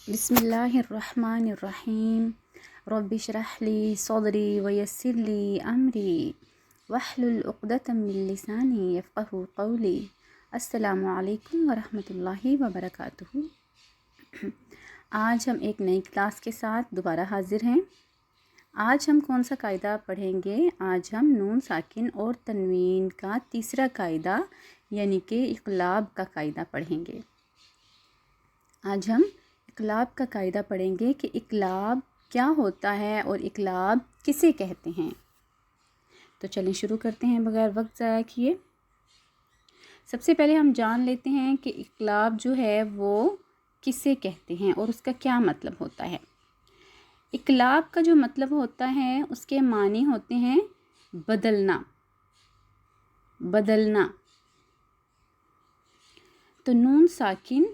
بسم اللہ الرحمن الرحیم رب اشرح لی صدری ویسر لی امری واحلل عقدۃ من لسانی یفقہوا قولی۔ السلام علیکم ورحمۃ اللہ وبرکاتہ۔ آج ہم ایک نئی کلاس کے ساتھ دوبارہ حاضر ہیں۔ آج ہم کون سا قاعدہ پڑھیں گے؟ آج ہم نون ساکن اور تنوین کا تیسرا قاعدہ یعنی کہ اقلاب کا قاعدہ پڑھیں گے۔ آج ہم اقلاب کا قاعدہ پڑھیں گے کہ اقلاب کیا ہوتا ہے اور اقلاب کسے کہتے ہیں۔ تو چلیں شروع کرتے ہیں بغیر وقت ضائع کیے۔ سب سے پہلے ہم جان لیتے ہیں کہ اقلاب جو ہے وہ کسے کہتے ہیں اور اس کا کیا مطلب ہوتا ہے۔ اقلاب کا جو مطلب ہوتا ہے اس کے معنی ہوتے ہیں بدلنا۔ تو نون ساکن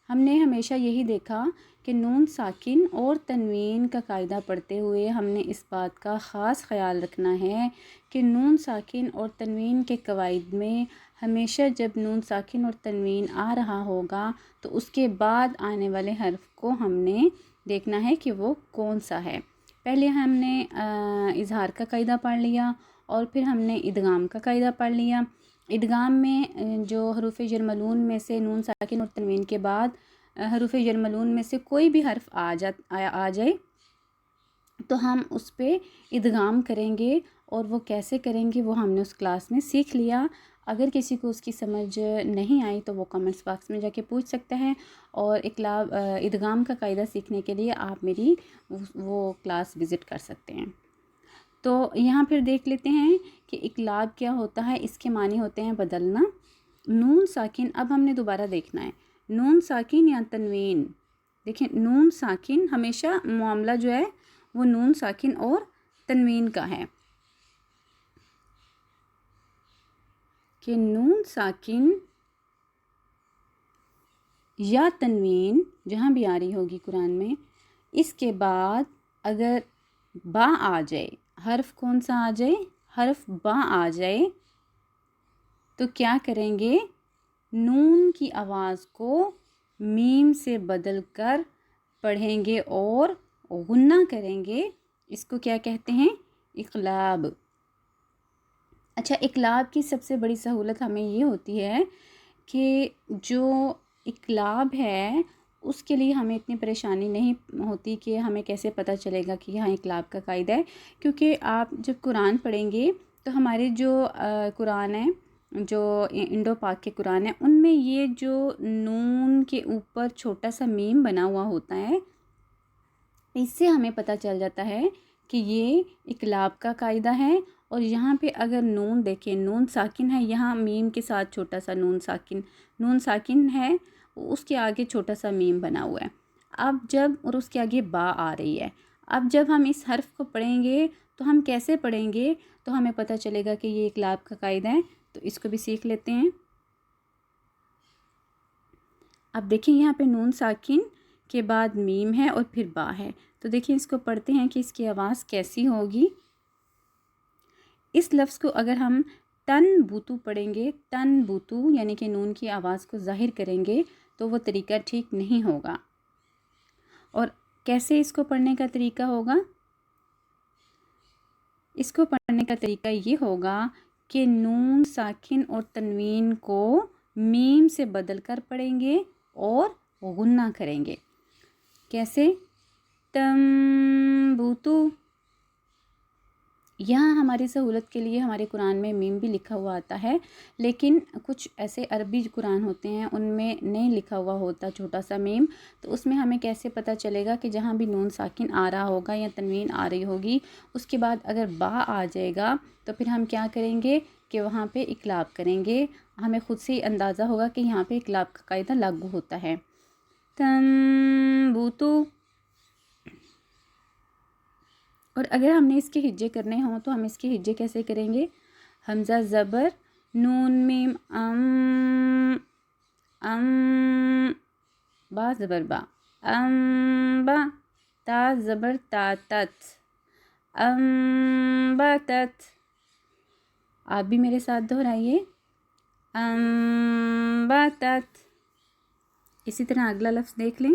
ہم نے ہمیشہ یہی دیکھا کہ نون ساکن اور تنوین کا قاعدہ پڑھتے ہوئے ہم نے اس بات کا خاص خیال رکھنا ہے کہ نون ساکن اور تنوین کے قواعد میں ہمیشہ جب نون ساکن اور تنوین آ رہا ہوگا تو اس کے بعد آنے والے حرف کو ہم نے دیکھنا ہے کہ وہ کون سا ہے۔ پہلے ہم نے اظہار کا قاعدہ پڑھ لیا اور پھر ہم نے ادغام کا قاعدہ پڑھ لیا۔ ادغام میں جو حروف یرملون میں سے نون ساکن اور تنوین کے بعد حروف یرملون میں سے کوئی بھی حرف آ جائے تو ہم اس پہ ادغام کریں گے، اور وہ کیسے کریں گے وہ ہم نے اس کلاس میں سیکھ لیا۔ اگر کسی کو اس کی سمجھ نہیں آئی تو وہ کمنٹس باکس میں جا کے پوچھ سکتا ہے، اور ادغام کا قاعدہ سیکھنے کے لیے آپ میری وہ کلاس وزٹ کر سکتے ہیں۔ تو یہاں پھر دیکھ لیتے ہیں کہ اقلاب کیا ہوتا ہے۔ اس کے معنی ہوتے ہیں بدلنا۔ نون ساکن، اب ہم نے دوبارہ دیکھنا ہے نون ساکن یا تنوین۔ دیکھیں نون ساکن ہمیشہ معاملہ جو ہے وہ نون ساکن اور تنوین کا ہے کہ نون ساکن یا تنوین جہاں بھی آ رہی ہوگی قرآن میں، اس کے بعد اگر با آ جائے، حرف کون سا آ جائے؟ حرف با آ جائے تو کیا کریں گے؟ نون کی آواز کو میم سے بدل کر پڑھیں گے اور غنہ کریں گے۔ اس کو کیا کہتے ہیں؟ اقلاب۔ اچھا، اقلاب کی سب سے بڑی سہولت ہمیں یہ ہوتی ہے کہ جو اقلاب ہے اس کے لیے ہمیں اتنی پریشانی نہیں ہوتی کہ ہمیں کیسے پتہ چلے گا کہ یہاں اقلاب کا قاعدہ ہے، کیونکہ آپ جب قرآن پڑھیں گے تو ہمارے جو قرآن ہے، جو انڈو پاک کے قرآن ہیں، ان میں یہ جو نون کے اوپر چھوٹا سا میم بنا ہوا ہوتا ہے، اس سے ہمیں پتہ چل جاتا ہے کہ یہ اقلاب کا قاعدہ ہے۔ اور یہاں پہ اگر نون دیکھیں، نون ساکن ہے، یہاں میم کے ساتھ چھوٹا سا نون ساکن ہے، اس کے آگے چھوٹا سا میم بنا ہوا ہے۔ اب جب اور اس کے آگے با آ رہی ہے، اب جب ہم اس حرف کو پڑھیں گے تو ہم کیسے پڑھیں گے تو ہمیں پتہ چلے گا کہ یہ اقلاب کا قاعدہ ہے۔ تو اس کو بھی سیکھ لیتے ہیں۔ اب دیکھیں یہاں پہ نون ساکن کے بعد میم ہے اور پھر با ہے، تو دیکھیں اس کو پڑھتے ہیں کہ اس کی آواز کیسی ہوگی۔ اس لفظ کو اگر ہم تن بوتو پڑھیں گے، تن بوتو یعنی کہ نون کی آواز کو ظاہر کریں گے تو وہ طریقہ ٹھیک نہیں ہوگا۔ اور کیسے اس کو پڑھنے کا طریقہ ہوگا؟ اس کو پڑھنے کا طریقہ یہ ہوگا کہ نون ساکن اور تنوین کو میم سے بدل کر پڑھیں گے اور غنہ کریں گے۔ کیسے؟ تم بوتو، یہاں ہماری سہولت کے لیے ہمارے قرآن میں میم بھی لکھا ہوا آتا ہے، لیکن کچھ ایسے عربی قرآن ہوتے ہیں ان میں نہیں لکھا ہوا ہوتا چھوٹا سا میم، تو اس میں ہمیں کیسے پتہ چلے گا کہ جہاں بھی نون ساکن آ رہا ہوگا یا تنوین آ رہی ہوگی اس کے بعد اگر با آ جائے گا تو پھر ہم کیا کریں گے کہ وہاں پہ اقلاب کریں گے۔ ہمیں خود سے ہی اندازہ ہوگا کہ یہاں پہ اقلاب کا قاعدہ لاگو ہوتا ہے۔ تم بوتو۔ اور اگر ہم نے اس کے ہجے کرنے ہوں تو ہم اس کے ہجے کیسے کریں گے؟ حمزہ زبر نون میم با زبر با با، تا زبر تا تت باتت۔ آپ بھی میرے ساتھ دہرائیے، باتت۔ اسی طرح اگلا لفظ دیکھ لیں،